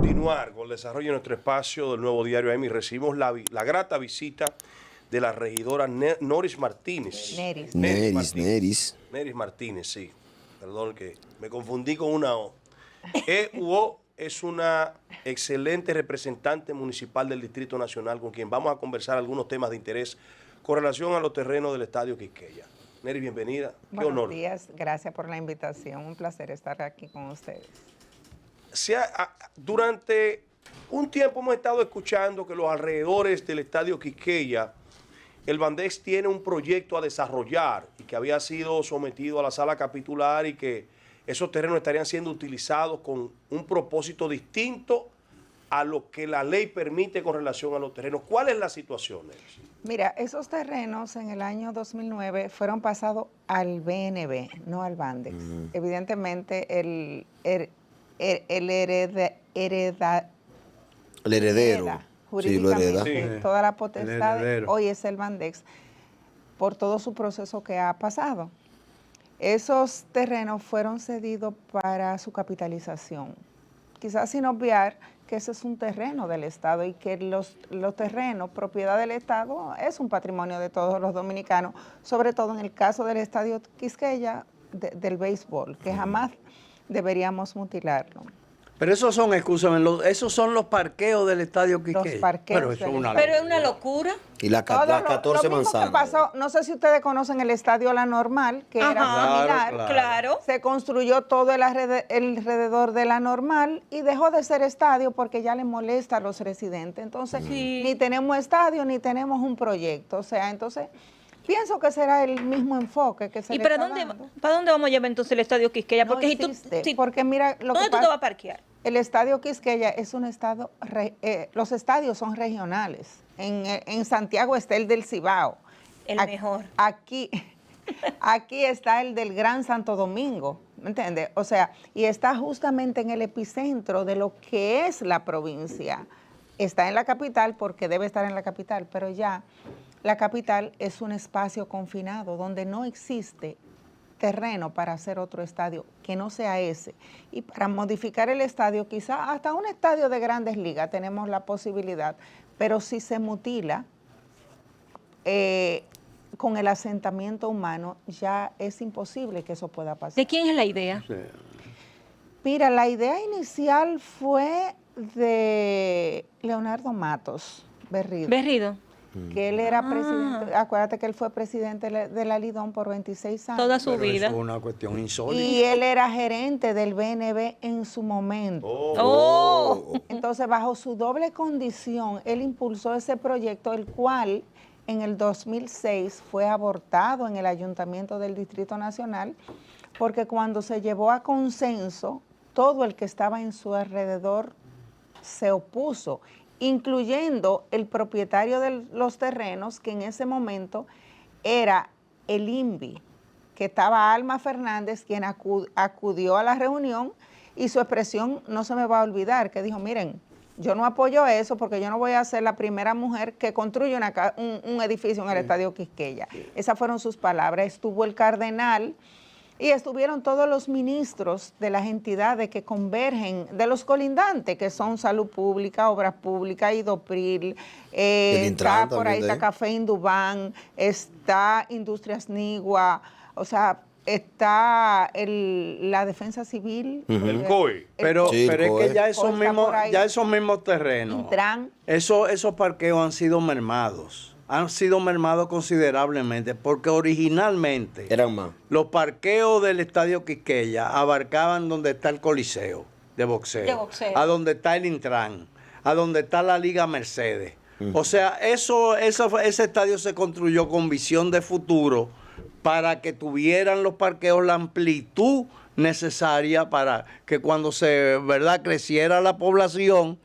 continuar con el desarrollo de nuestro espacio del Nuevo Diario AM, recibimos la grata visita de la regidora Noris Martínez. Neris Martínez, sí. Perdón que me confundí con una O. EUO es una excelente representante municipal del Distrito Nacional con quien vamos a conversar algunos temas de interés con relación a los terrenos del Estadio Quisqueya. Neris, bienvenida. Qué honor. Buenos días, gracias por la invitación. Un placer estar aquí con ustedes. Durante un tiempo hemos estado escuchando que los alrededores del Estadio Quisqueya, el Bandex tiene un proyecto a desarrollar y que había sido sometido a la sala capitular y que esos terrenos estarían siendo utilizados con un propósito distinto a lo que la ley permite con relación a los terrenos. ¿Cuál es la situación, Neris? Mira, esos terrenos en el año 2009 fueron pasados al BNB, no al Bandex. Evidentemente, el heredero jurídicamente toda la potestad hoy es el Bandex por todo su proceso que ha pasado. Esos terrenos fueron cedidos para su capitalización, quizás sin obviar que ese es un terreno del Estado y que los terrenos, propiedad del Estado, es un patrimonio de todos los dominicanos, sobre todo en el caso del Estadio Quisqueya del béisbol, que jamás deberíamos mutilarlo. Pero esos son, escúchame, esos son los parqueos del Estadio Quisqueya. Los parqueos. Pero es una locura. Y las 14 manzanas. Que pasó, no sé si ustedes conocen el Estadio La Normal, que era similar. Claro. Se construyó todo el alrededor de La Normal y dejó de ser estadio porque ya le molesta a los residentes. Entonces, ni tenemos estadio ni tenemos un proyecto. O sea, entonces, pienso que será el mismo enfoque que se le está dando. ¿Para dónde vamos a llevar entonces el Estadio Quisqueya? Porque porque mira, ¿dónde tú te vas a parquear? El Estadio Quisqueya es un estado, los estadios son regionales. En Santiago está el del Cibao. El mejor. Aquí está el del Gran Santo Domingo, ¿me entiendes? O sea, y está justamente en el epicentro de lo que es la provincia. Está en la capital porque debe estar en la capital, pero ya la capital es un espacio confinado donde no existe terreno para hacer otro estadio que no sea ese. Y para modificar el estadio, quizá hasta un estadio de Grandes Ligas tenemos la posibilidad, pero si se mutila con el asentamiento humano, ya es imposible que eso pueda pasar. ¿De quién es la idea? Sí. Mira, la idea inicial fue de Leonardo Matos Berrido. Que él era presidente, acuérdate que él fue presidente de la Lidón por 26 años. Toda su vida. Es una cuestión insólita. Y él era gerente del BNB en su momento. Entonces, bajo su doble condición, él impulsó ese proyecto, el cual en el 2006 fue abortado en el Ayuntamiento del Distrito Nacional, porque cuando se llevó a consenso, todo el que estaba en su alrededor se opuso, incluyendo el propietario de los terrenos, que en ese momento era el INVI, que estaba Alma Fernández, quien acudió a la reunión, y su expresión no se me va a olvidar, que dijo, miren, yo no apoyo eso porque yo no voy a ser la primera mujer que construye un edificio en el Estadio Quisqueya. Esas fueron sus palabras. Estuvo el cardenal y estuvieron todos los ministros de las entidades que convergen, de los colindantes, que son Salud Pública, Obras Públicas, IDOPRIL, está por ahí, está Café Indubán, está Industrias Nigua, o sea, está la Defensa Civil. El COI. Pero es que ya esos mismos terrenos, Intran. esos parqueos han sido mermados considerablemente, porque originalmente eran más. Los parqueos del Estadio Quisqueya abarcaban donde está el Coliseo de boxeo, a donde está el Intran, a donde está la Liga Mercedes. O sea, ese estadio se construyó con visión de futuro para que tuvieran los parqueos la amplitud necesaria para que cuando creciera la población,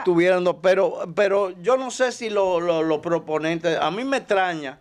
tuvieran, pero yo no sé si los proponentes, a mí me extraña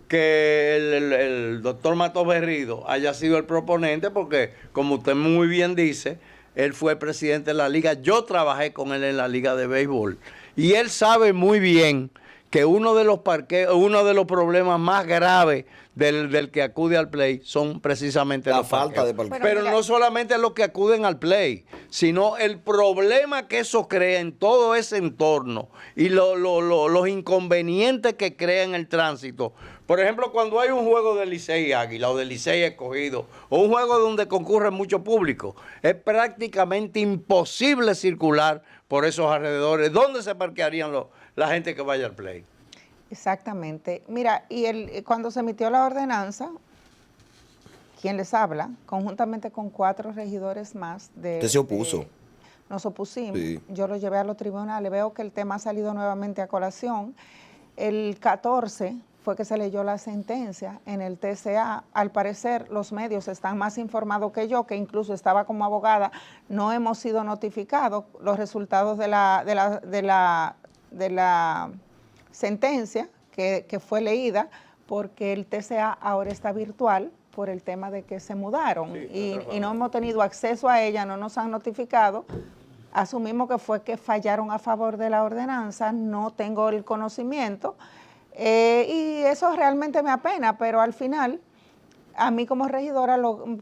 que el doctor Matos Berrido haya sido el proponente, porque como usted muy bien dice, él fue presidente de la liga, yo trabajé con él en la liga de béisbol, y él sabe muy bien que uno de los problemas más graves del que acude al play son precisamente la los falta parqueos. de parqueo. Pero no solamente los que acuden al play, sino el problema que eso crea en todo ese entorno y los inconvenientes que crea en el tránsito. Por ejemplo, cuando hay un juego de Licey Águila o de Licey Escogido, o un juego donde concurre mucho público, es prácticamente imposible circular por esos alrededores. ¿Dónde se parquearían la gente que vaya al play? Exactamente. Mira, cuando se emitió la ordenanza, quien les habla, conjuntamente con 4 regidores más Usted se opuso. Nos opusimos. Sí. Yo lo llevé a los tribunales. Veo que el tema ha salido nuevamente a colación. El 14 fue que se leyó la sentencia en el TCA. Al parecer, los medios están más informados que yo, que incluso estaba como abogada. No hemos sido notificados los resultados de la sentencia que fue leída, porque el TCA ahora está virtual por el tema de que se mudaron, y no hemos tenido acceso a ella, no nos han notificado. Asumimos que fue que fallaron a favor de la ordenanza, no tengo el conocimiento, y eso realmente me apena, pero al final, a mí como regidora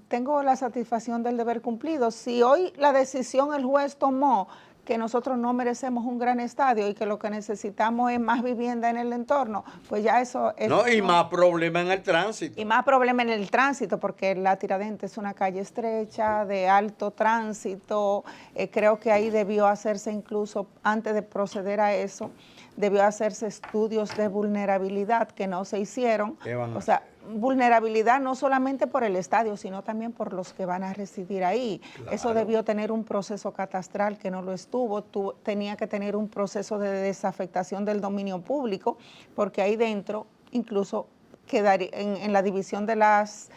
tengo la satisfacción del deber cumplido. Si hoy la decisión el juez tomó que nosotros no merecemos un gran estadio y que lo que necesitamos es más vivienda en el entorno, pues ya eso es... No, y más problema en el tránsito. Y más problema en el tránsito, porque la Tiradentes es una calle estrecha, de alto tránsito. Creo que ahí debió hacerse, incluso antes de proceder a eso, debió hacerse estudios de vulnerabilidad que no se hicieron. O sea, vulnerabilidad no solamente por el estadio, sino también por los que van a residir ahí. Claro. Eso debió tener un proceso catastral que no lo estuvo. Tenía que tener un proceso de desafectación del dominio público, porque ahí dentro, incluso quedaría en la división de las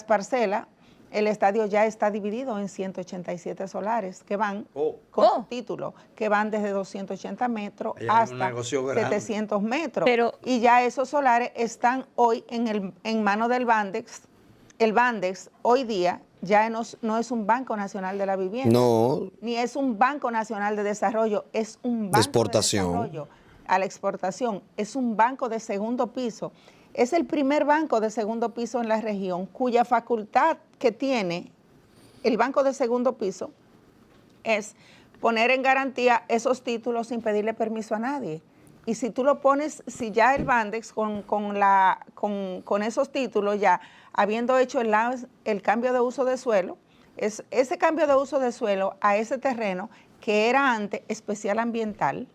parcelas, el estadio ya está dividido en 187 solares que van con su título, que van desde 280 metros hasta 700 metros. Y ya esos solares están hoy en manos del Bandex. El Bandex hoy día ya no es un Banco Nacional de la Vivienda, ni es un Banco Nacional de Desarrollo, es un banco de desarrollo a la exportación, es un banco de segundo piso. Es el primer banco de segundo piso en la región, cuya facultad que tiene el banco de segundo piso es poner en garantía esos títulos sin pedirle permiso a nadie. Y si tú lo pones, si ya el Bandex con esos títulos, ya habiendo hecho el cambio de uso de suelo, ese cambio de uso de suelo a ese terreno que era antes especial ambiental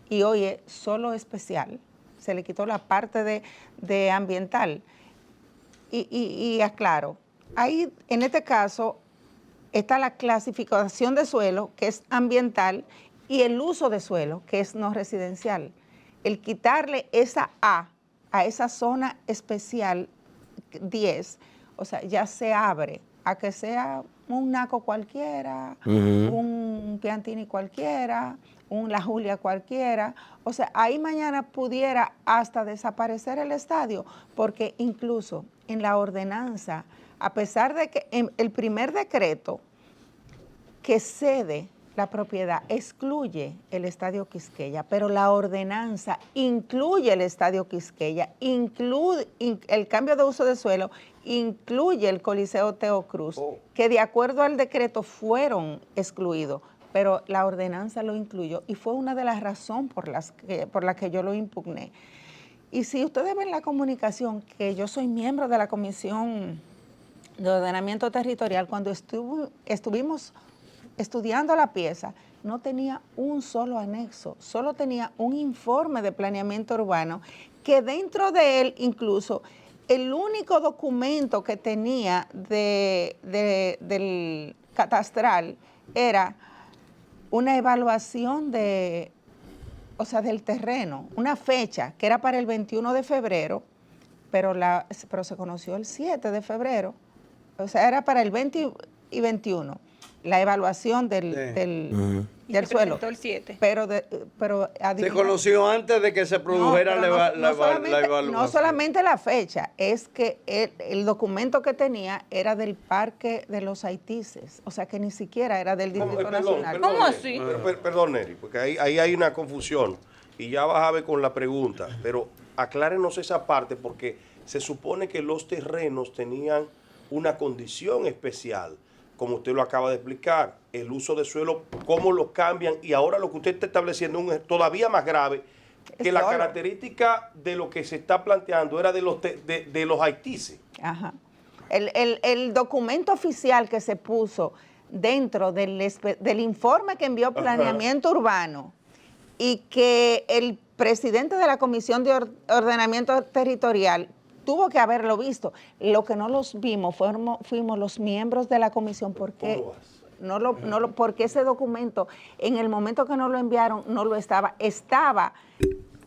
y hoy es solo especial, se le quitó la parte de ambiental. Y aclaro, ahí en este caso está la clasificación de suelo, que es ambiental, y el uso de suelo, que es no residencial. El quitarle esa A a esa zona especial 10, o sea, ya se abre a que sea un Naco cualquiera, un Piantini cualquiera, un La Julia cualquiera. O sea, ahí mañana pudiera hasta desaparecer el estadio, porque incluso en la ordenanza, a pesar de que en el primer decreto que cede la propiedad excluye el Estadio Quisqueya, pero la ordenanza incluye el Estadio Quisqueya, incluye el cambio de uso de suelo, incluye el Coliseo Teo Cruz, que de acuerdo al decreto fueron excluidos, pero la ordenanza lo incluyó y fue una de las razones por la que yo lo impugné. Y si ustedes ven la comunicación, que yo soy miembro de la Comisión de Ordenamiento Territorial, cuando estuvimos estudiando la pieza, no tenía un solo anexo, solo tenía un informe de planeamiento urbano, que dentro de él incluso el único documento que tenía del catastral era una evaluación del terreno, una fecha que era para el 21 de febrero, pero se conoció el 7 de febrero, o sea, era para el 20 y 21. La evaluación del suelo. El 7. Pero se conoció antes de que se produjera la evaluación. No solamente la fecha, es que el documento que tenía era del Parque de los Haitises, o sea que ni siquiera era del Distrito Nacional. ¿Cómo así? Perdón, Neri, porque ahí hay una confusión y ya vas a ver con la pregunta, pero aclárenos esa parte porque se supone que los terrenos tenían una condición especial como usted lo acaba de explicar, el uso de suelo, cómo lo cambian, y ahora lo que usted está estableciendo es todavía más grave, que la característica de lo que se está planteando era de los haitises. Ajá. El documento oficial que se puso dentro del informe que envió Planeamiento Urbano y que el presidente de la Comisión de Ordenamiento Territorial tuvo que haberlo visto. Lo que no los vimos fuimos los miembros de la comisión porque porque ese documento en el momento que nos lo enviaron no lo estaba. Estaba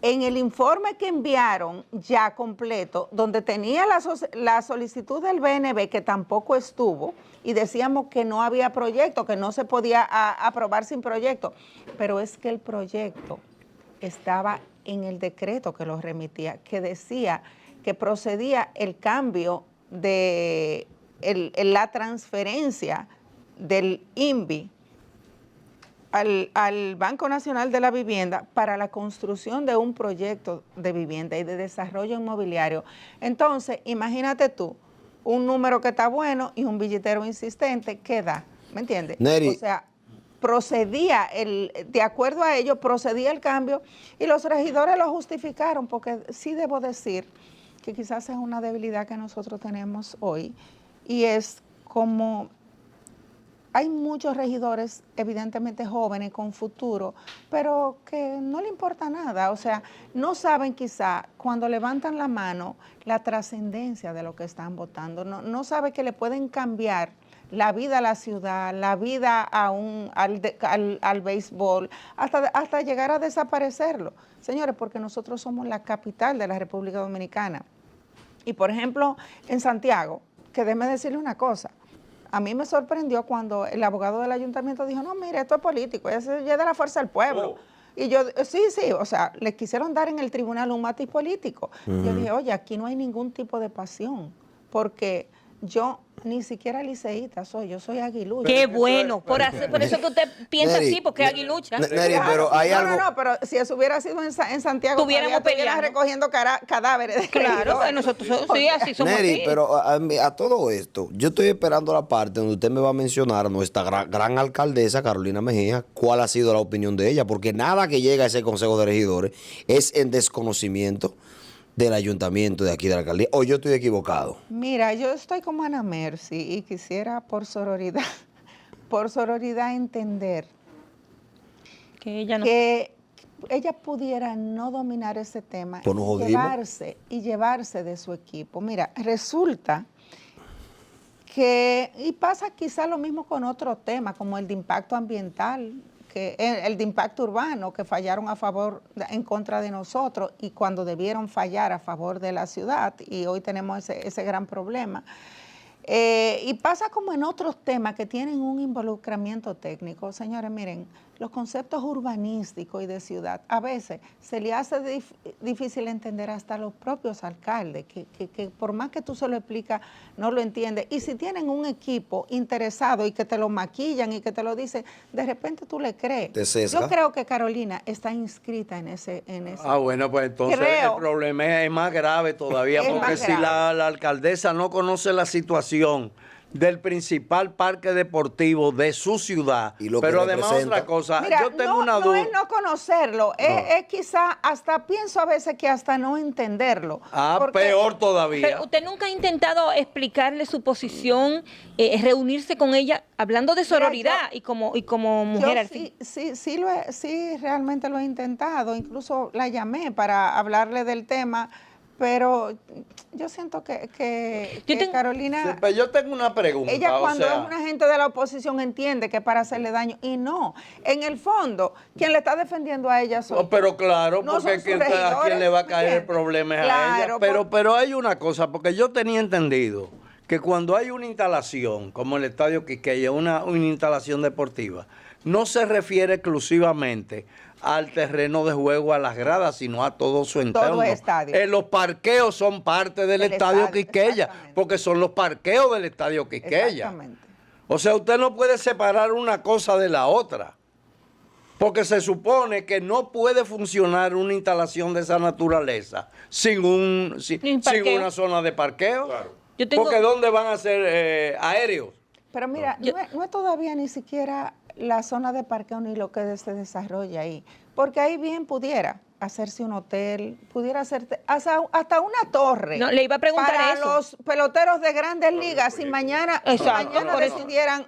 en el informe que enviaron ya completo, donde tenía la solicitud del BNB, que tampoco estuvo, y decíamos que no había proyecto, que no se podía aprobar sin proyecto. Pero es que el proyecto estaba en el decreto que lo remitía, que decía que procedía el cambio de la transferencia del INVI al Banco Nacional de la Vivienda para la construcción de un proyecto de vivienda y de desarrollo inmobiliario. Entonces, imagínate tú, un número que está bueno y un billetero insistente, ¿qué da? ¿Me entiendes? Neri. O sea, procedía, de acuerdo a ello, procedía el cambio y los regidores lo justificaron, porque sí debo decir que quizás es una debilidad que nosotros tenemos hoy, y es como hay muchos regidores evidentemente jóvenes con futuro, pero que no le importa nada, o sea, no saben quizá cuando levantan la mano la trascendencia de lo que están votando, no saben que le pueden cambiar la vida a la ciudad, la vida al béisbol, hasta llegar a desaparecerlo. Señores, porque nosotros somos la capital de la República Dominicana. Y por ejemplo, en Santiago, que déjeme decirle una cosa, a mí me sorprendió cuando el abogado del ayuntamiento dijo, no, mire, esto es político, es de la fuerza del pueblo. Y yo, sí, o sea, le quisieron dar en el tribunal un matiz político. Yo dije, oye, aquí no hay ningún tipo de pasión, porque yo ni siquiera liceísta soy, yo soy aguilucha. Qué bueno, por eso que usted piensa Neri, así, porque es aguilucha. Neri, pero hay algo... No, pero si eso hubiera sido en Santiago, Tuviéramos peleando, recogiendo cadáveres. Claro, nosotros sí, así somos. Neri, así. pero a todo esto, yo estoy esperando la parte donde usted me va a mencionar a nuestra gran alcaldesa, Carolina Mejía, cuál ha sido la opinión de ella, porque nada que llega a ese Consejo de Regidores es en desconocimiento del ayuntamiento de aquí de la alcaldía, o yo estoy equivocado. Mira, yo estoy como Ana Mercy y quisiera por sororidad entender que ella no... que ella pudiera no dominar ese tema Pues nos jodimos. y llevarse de su equipo. Mira, resulta que, y pasa quizá lo mismo con otro tema, como el de impacto ambiental, que el de impacto urbano, que fallaron en contra de nosotros y cuando debieron fallar a favor de la ciudad, y hoy tenemos ese gran problema. Y pasa como en otros temas que tienen un involucramiento técnico. Señores, miren, los conceptos urbanísticos y de ciudad, a veces se le hace difícil entender hasta a los propios alcaldes, que por más que tú se lo explicas, no lo entiendes. Y si tienen un equipo interesado y que te lo maquillan y que te lo dicen, de repente tú le crees. Yo creo que Carolina está inscrita en ese. Ah, bueno, pues entonces el problema es más grave todavía, porque si la alcaldesa no conoce la situación del principal parque deportivo de su ciudad, pero además otra cosa, mira, yo tengo una duda. No es no conocerlo, es quizá hasta, pienso a veces que hasta no entenderlo. Peor todavía. Pero usted nunca ha intentado explicarle su posición, reunirse con ella, hablando de sororidad y como mujer al fin. Sí, realmente lo he intentado, incluso la llamé para hablarle del tema, pero yo siento que Carolina... Sí, pero yo tengo una pregunta. Ella cuando es una gente de la oposición entiende que es para hacerle daño, y no. En el fondo, quien le está defendiendo a ella soy pero claro, no porque a quien le va a caer el problema es a ella. Pero hay una cosa, porque yo tenía entendido que cuando hay una instalación, como el Estadio Quisqueya, una instalación deportiva, no se refiere exclusivamente al terreno de juego, a las gradas, sino a todo su entorno. Todo el estadio. Los parqueos son parte del Estadio Quisqueya, porque son los parqueos del Estadio Quisqueya. Exactamente. O sea, usted no puede separar una cosa de la otra, porque se supone que no puede funcionar una instalación de esa naturaleza sin una zona de parqueo. Claro. Porque ¿dónde van a ser aéreos? Pero mira, no es todavía ni siquiera la zona de parqueo ni lo que se desarrolla ahí, porque ahí bien pudiera hacerse un hotel, pudiera hacerse hasta una torre. No, le iba a preguntar para eso. los peloteros de grandes ligas, si mañana decidieran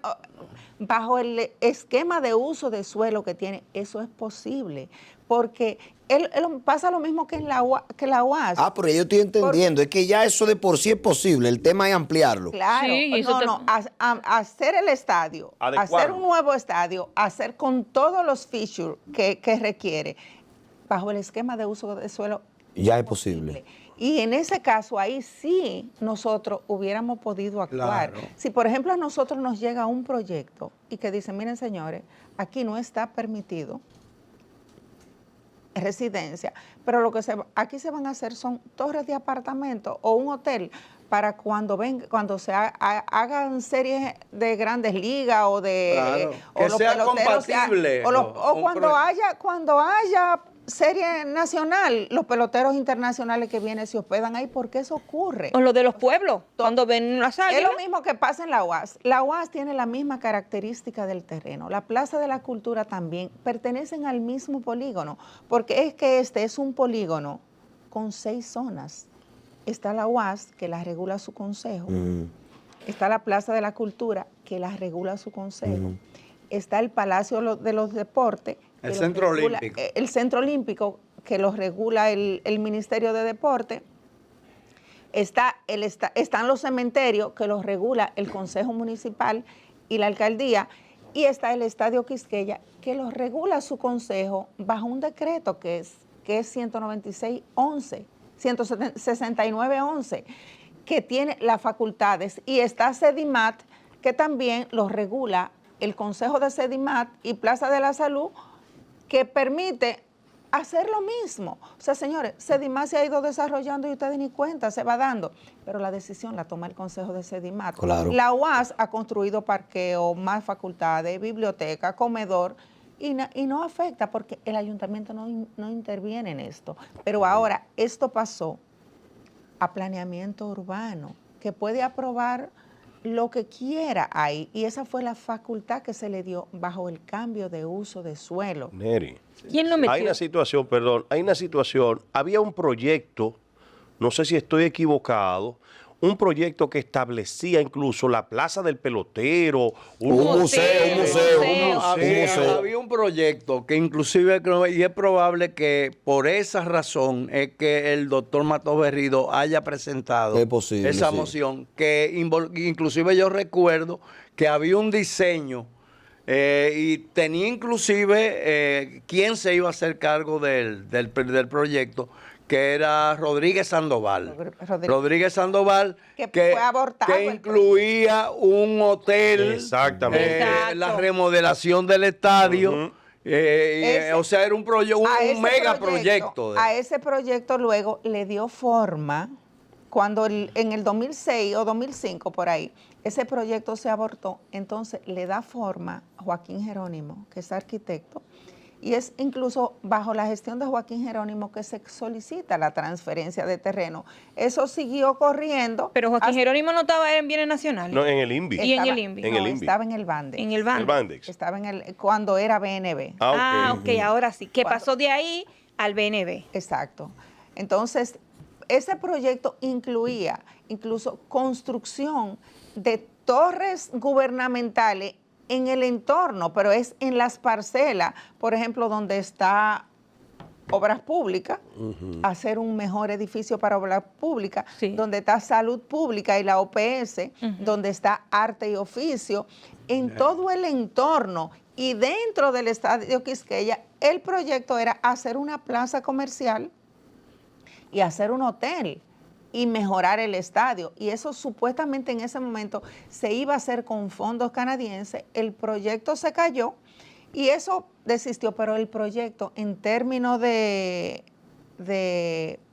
bajo el esquema de uso de suelo que tiene, eso es posible, porque él pasa lo mismo que en la UAS. Pero yo estoy entendiendo, es que ya eso de por sí es posible, el tema es ampliarlo. Claro, Sí, hacer el estadio, Adecuarlo. hacer un nuevo estadio, hacer con todos los features que requiere, bajo el esquema de uso de suelo. Ya es posible. Y en ese caso, ahí sí nosotros hubiéramos podido actuar. Claro. Si, por ejemplo, a nosotros nos llega un proyecto y que dice, miren, señores, aquí no está permitido residencia, pero aquí se van a hacer son torres de apartamentos o un hotel para cuando se hagan series de grandes ligas o de Claro, o que los sea peloteros compatible, o un cuando haya serie nacional, los peloteros internacionales que vienen se hospedan ahí, porque eso ocurre. O lo de los pueblos, cuando ven las Es águilas. lo mismo que pasa en la UAS. La UAS tiene la misma característica del terreno. La Plaza de la Cultura también pertenecen al mismo polígono, porque es que este es un polígono con 6 zonas. Está la UAS, que la regula su consejo. Está la Plaza de la Cultura, que la regula su consejo. Está el Palacio de los Deportes. El Centro Olímpico. El Centro Olímpico, que los regula el Ministerio de Deporte. Están los cementerios, que los regula el Consejo Municipal y la Alcaldía. Y está el Estadio Quisqueya, que los regula su consejo bajo un decreto que es 169-11, que tiene las facultades. Y está Sedimat, que también los regula el Consejo de Sedimat y Plaza de la Salud, que permite hacer lo mismo. O sea, señores, Sedimat se ha ido desarrollando y ustedes ni cuenta se va dando, pero la decisión la toma el Consejo de Sedimat. Claro. La UAS ha construido parqueo, más facultades, biblioteca, comedor, y no afecta porque el ayuntamiento no interviene en esto. Pero ahora esto pasó a planeamiento urbano, que puede aprobar lo que quiera ahí, y esa fue la facultad que se le dio bajo el cambio de uso de suelo. Neri, ¿Quién lo metió? hay una situación, había un proyecto, no sé si estoy equivocado, un proyecto que establecía incluso la plaza del pelotero, Un museo. Había un proyecto que inclusive, y es probable que por esa razón es que el doctor Matos Berrido haya presentado Es posible, esa sí. moción, que inclusive yo recuerdo que había un diseño y tenía inclusive quién se iba a hacer cargo del proyecto, que era Rodríguez Sandoval. Rodríguez Sandoval, Que fue abortado que el incluía un hotel, Exactamente. Exacto. la remodelación del estadio. O sea, era un megaproyecto. A ese proyecto luego le dio forma cuando en el 2006 o 2005 por ahí, ese proyecto se abortó. Entonces le da forma Joaquín Jerónimo, que es arquitecto, y es incluso bajo la gestión de Joaquín Jerónimo que se solicita la transferencia de terreno. Eso siguió corriendo. Pero Joaquín Jerónimo no estaba en bienes nacionales. No, en el INVI. Y en el INVI. En el INVI. Estaba en el Bandex. En el El banco. Bandex. Estaba cuando era BNB. Ok, ahora sí. ¿Qué pasó de ahí al BNB? Exacto. Entonces, ese proyecto incluía incluso construcción de torres gubernamentales en el entorno, pero es en las parcelas, por ejemplo, donde está obras públicas, hacer un mejor edificio para obras públicas, Sí. donde está salud pública y la OPS, donde está arte y oficio, en todo el entorno. Y dentro del Estadio Quisqueya, el proyecto era hacer una plaza comercial y hacer un hotel y mejorar el estadio. Y eso supuestamente en ese momento se iba a hacer con fondos canadienses. El proyecto se cayó y eso desistió, pero el proyecto en términos de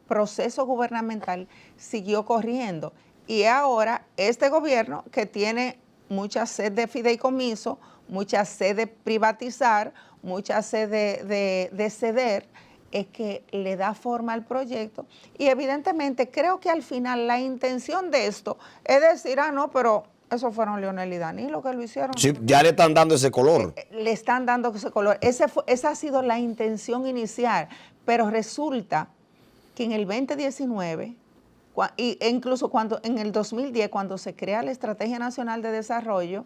proceso gubernamental siguió corriendo. Y ahora este gobierno, que tiene mucha sed de fideicomiso, mucha sed de privatizar, mucha sed de ceder, es que le da forma al proyecto. Y evidentemente creo que al final la intención de esto es decir, no, pero Esos fueron Leonel y Danilo que lo hicieron. Sí, ya le están dando ese color. Le están dando ese color. Esa ha sido la intención inicial, pero resulta que en el 2019, e incluso cuando en el 2010, cuando se crea la Estrategia Nacional de Desarrollo,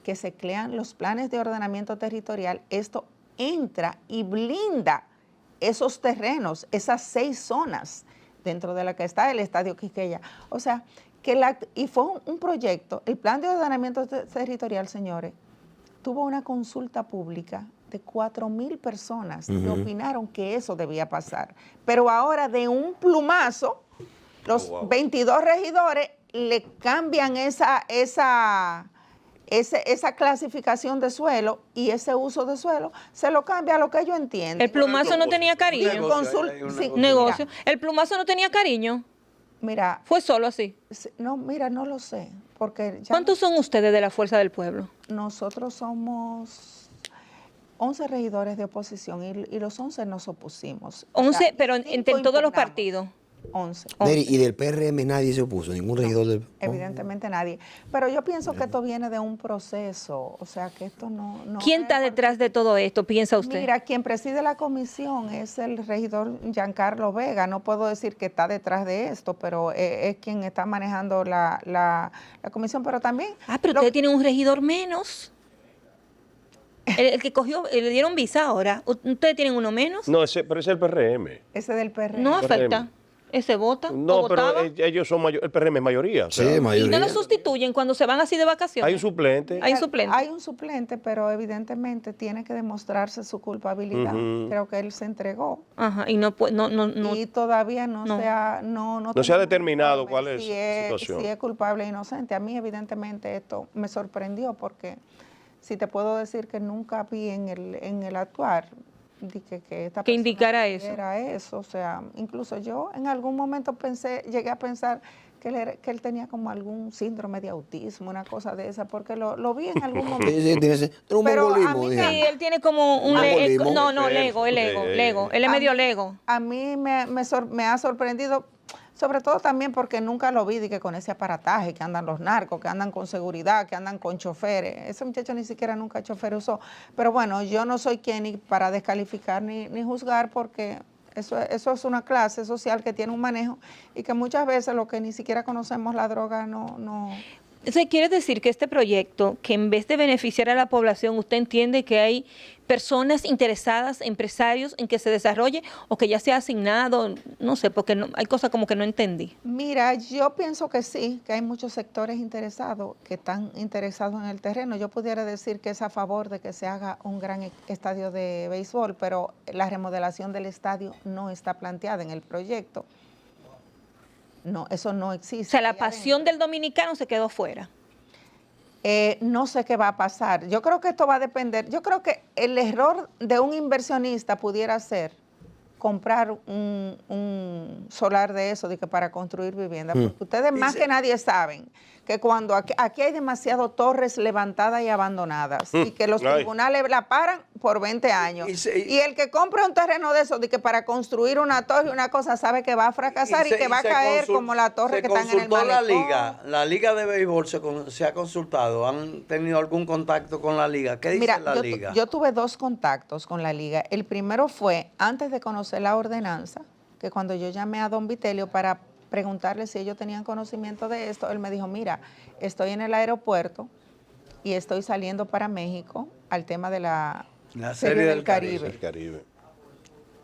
que se crean los planes de ordenamiento territorial, esto entra y blinda esos terrenos, esas 6 zonas dentro de la que está el Estadio Quisqueya. O sea, y fue un proyecto, el plan de ordenamiento territorial, señores, tuvo una consulta pública de 4,000 personas que opinaron que eso debía pasar. Pero ahora de un plumazo, los 22 regidores le cambian esa clasificación de suelo y ese uso de suelo, se lo cambia a lo que ellos entienden. El plumazo no tenía cariño. Negocio. Mira, El plumazo no tenía cariño. Mira. Fue solo así. No, mira, no lo sé. Porque ¿Cuántos son ustedes de la Fuerza del Pueblo? Nosotros somos 11 regidores de oposición y los 11 nos opusimos. 11, o sea, pero entre todos los partidos. 11. Neri, y del PRM nadie se opuso, ningún regidor del... Evidentemente nadie. Pero yo pienso que esto viene de un proceso, o sea que esto no ¿Quién está detrás de todo esto, piensa usted? Mira, quien preside la comisión es el regidor Giancarlo Vega. No puedo decir que está detrás de esto, pero es quien está manejando la comisión. Pero también... Pero ustedes tienen un regidor menos. El que cogió, le dieron visa ahora. ¿Ustedes tienen uno menos? No, pero ese es el PRM. Ese del PRM. No afecta. ¿Ese vota? No, ¿o pero votaba? ellos son el PRM es mayoría. O sea, Sí, mayoría. ¿Y no lo sustituyen cuando se van así de vacaciones? hay un suplente. Hay un suplente. Hay un suplente, pero evidentemente tiene que demostrarse su culpabilidad. Creo que él se entregó. Ajá, y no Y todavía no se ha ha determinado cuál es la situación. Si es culpable o inocente. A mí evidentemente esto me sorprendió porque si te puedo decir que nunca vi en el actuar que esta que persona indicara eso. era eso. O sea, incluso yo en algún momento llegué a pensar que él tenía como algún síndrome de autismo, una cosa de esa, porque lo vi en algún momento. Sí, tiene un Pero a mongolismo. mí Sí, él tiene como un Mongolismo. lego. Él es medio lego. A mí me ha sorprendido, sobre todo también porque nunca lo vi que con ese aparataje que andan los narcos, que andan con seguridad, que andan con choferes. Ese muchacho ni siquiera nunca chofer usó. Pero bueno, yo no soy quien ni para descalificar ni juzgar porque eso es una clase social que tiene un manejo y que muchas veces lo que ni siquiera conocemos la droga no. Eso quiere decir que este proyecto, que en vez de beneficiar a la población, usted entiende que hay personas interesadas, empresarios, en que se desarrolle o que ya se ha asignado, no sé, porque hay cosas como que no entendí. Mira, yo pienso que sí, que hay muchos sectores interesados que están interesados en el terreno. Yo pudiera decir que es a favor de que se haga un gran estadio de béisbol, pero la remodelación del estadio no está planteada en el proyecto. No, eso no existe. O sea, la pasión del dominicano se quedó fuera. No sé qué va a pasar. Yo creo que esto va a depender. Yo creo que el error de un inversionista pudiera ser comprar un solar de eso para construir vivienda. Porque ustedes más que nadie saben que cuando aquí hay demasiadas torres levantadas y abandonadas y que los tribunales la paran por 20 años. Y el que compre un terreno de eso para construir una torre y una cosa sabe que va a fracasar y que va a caer como la torre que están en el malecón. La liga de béisbol se ha consultado. ¿Han tenido algún contacto con la liga? ¿Qué dice la liga? Yo tuve 2 contactos con la liga. El primero fue antes de conocer la ordenanza, que cuando yo llamé a don Vitelio para preguntarle si ellos tenían conocimiento de esto, él me dijo, mira, estoy en el aeropuerto y estoy saliendo para México al tema de la Serie del Caribe.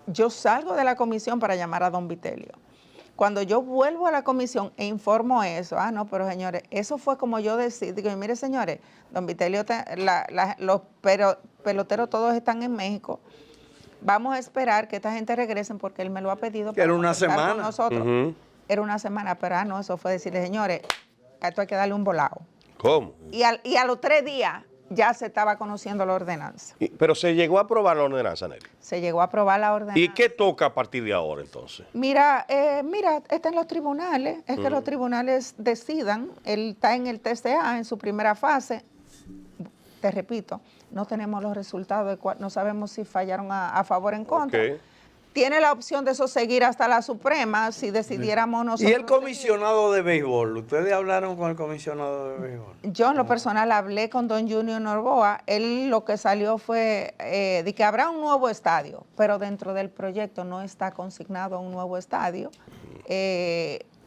Yo salgo de la comisión para llamar a don Vitelio. Cuando yo vuelvo a la comisión e informo eso, no, pero señores, eso fue como yo decía, digo, mire señores, don Vitelio, los peloteros todos están en México, vamos a esperar que esta gente regresen porque él me lo ha pedido. Que era una semana. Con nosotros. Era una semana, pero no, eso fue decirle, señores, a esto hay que darle un volado. ¿Cómo? Y a los 3 días ya se estaba conociendo la ordenanza. Pero se llegó a aprobar la ordenanza, Nelly. Se llegó a aprobar la ordenanza. ¿Y qué toca a partir de ahora entonces? Mira, está en los tribunales, es que los tribunales decidan, él está en el TCA en su primera fase, te repito, no tenemos los resultados, no sabemos si fallaron a favor o en contra. tiene la opción de eso seguir hasta la Suprema si decidiéramos nosotros. ¿Y el comisionado de béisbol? ¿Ustedes hablaron con el comisionado de béisbol? Yo en lo personal hablé con don Junior Noboa. Él lo que salió fue de que habrá un nuevo estadio, pero dentro del proyecto no está consignado un nuevo estadio.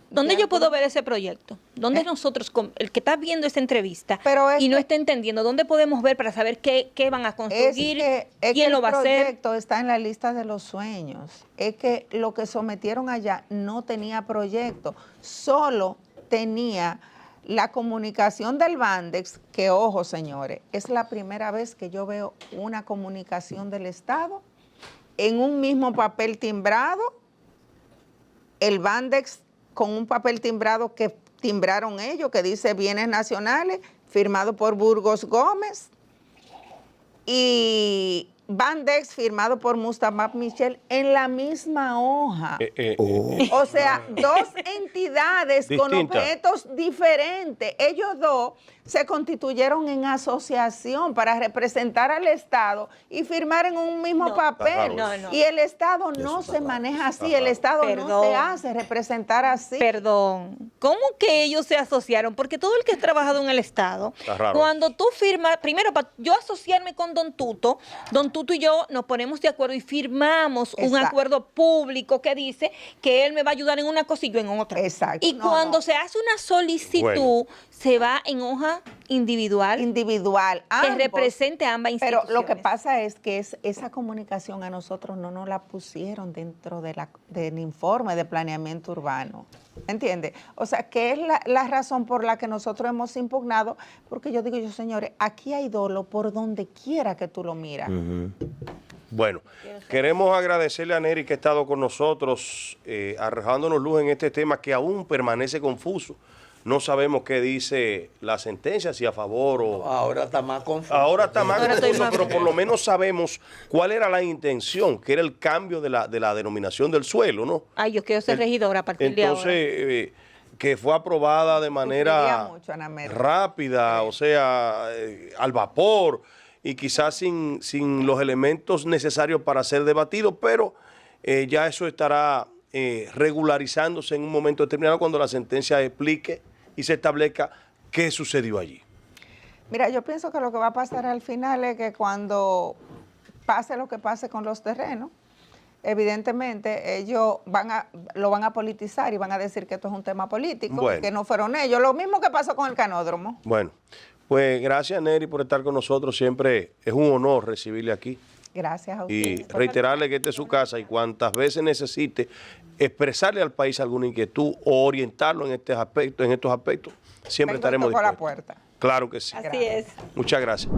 ¿Dónde yo puedo ver ese proyecto? ¿Dónde nosotros, el que está viendo esta entrevista y no está entendiendo, dónde podemos ver para saber qué van a construir, quién lo va a hacer? El proyecto está en la lista de los sueños. Es que lo que sometieron allá no tenía proyecto, solo tenía la comunicación del Bandex, que ojo señores, es la primera vez que yo veo una comunicación del Estado en un mismo papel timbrado, el Bandex con un papel timbrado que timbraron ellos, que dice Bienes Nacionales, firmado por Burgos Gómez, y Bandex firmado por Mustafa Michel en la misma hoja. O sea, dos entidades distintas, con objetos diferentes. Ellos dos se constituyeron en asociación para representar al Estado y firmar en un mismo papel. Y el Estado no se maneja así, el Estado no se hace representar así. Perdón, ¿cómo que ellos se asociaron? Porque todo el que ha trabajado en el Estado, cuando tú firmas, primero para yo asociarme con Don Tuto y yo nos ponemos de acuerdo y firmamos un acuerdo público que dice que él me va a ayudar en una cosa y yo en otra. Exacto. Y cuando se hace una solicitud, se va en hoja individual, que represente a ambas instituciones. Pero lo que pasa es que esa comunicación a nosotros no nos la pusieron dentro del informe de planeamiento urbano. ¿Entiende? O sea, que es la razón por la que nosotros hemos impugnado, porque yo digo, señores, aquí hay dolo por donde quiera que tú lo miras. Bueno, queremos agradecerle a Nery que ha estado con nosotros, arrojándonos luz en este tema que aún permanece confuso. No sabemos qué dice la sentencia, si a favor o... Ahora está más confuso. Ahora está más confuso, pero por lo menos sabemos cuál era la intención, que era el cambio de la denominación del suelo, ¿no? Ay, yo quiero ser regidora a partir de ahora. Entonces, que fue aprobada de manera rápida, o sea, al vapor, y quizás sin los elementos necesarios para ser debatido, pero ya eso estará regularizándose en un momento determinado cuando la sentencia explique y se establezca qué sucedió allí. Mira, yo pienso que lo que va a pasar al final es que cuando pase lo que pase con los terrenos, evidentemente ellos lo van a politizar y van a decir que esto es un tema político, que no fueron ellos. Lo mismo que pasó con el canódromo. Bueno, pues gracias Nery por estar con nosotros. Siempre es un honor recibirle aquí. Gracias a ustedes. Y reiterarle que esta es su casa y cuantas veces necesite expresarle al país alguna inquietud o orientarlo en estos aspectos, siempre estaremos dispuestos. La puerta. Claro que sí. Así es. Muchas gracias.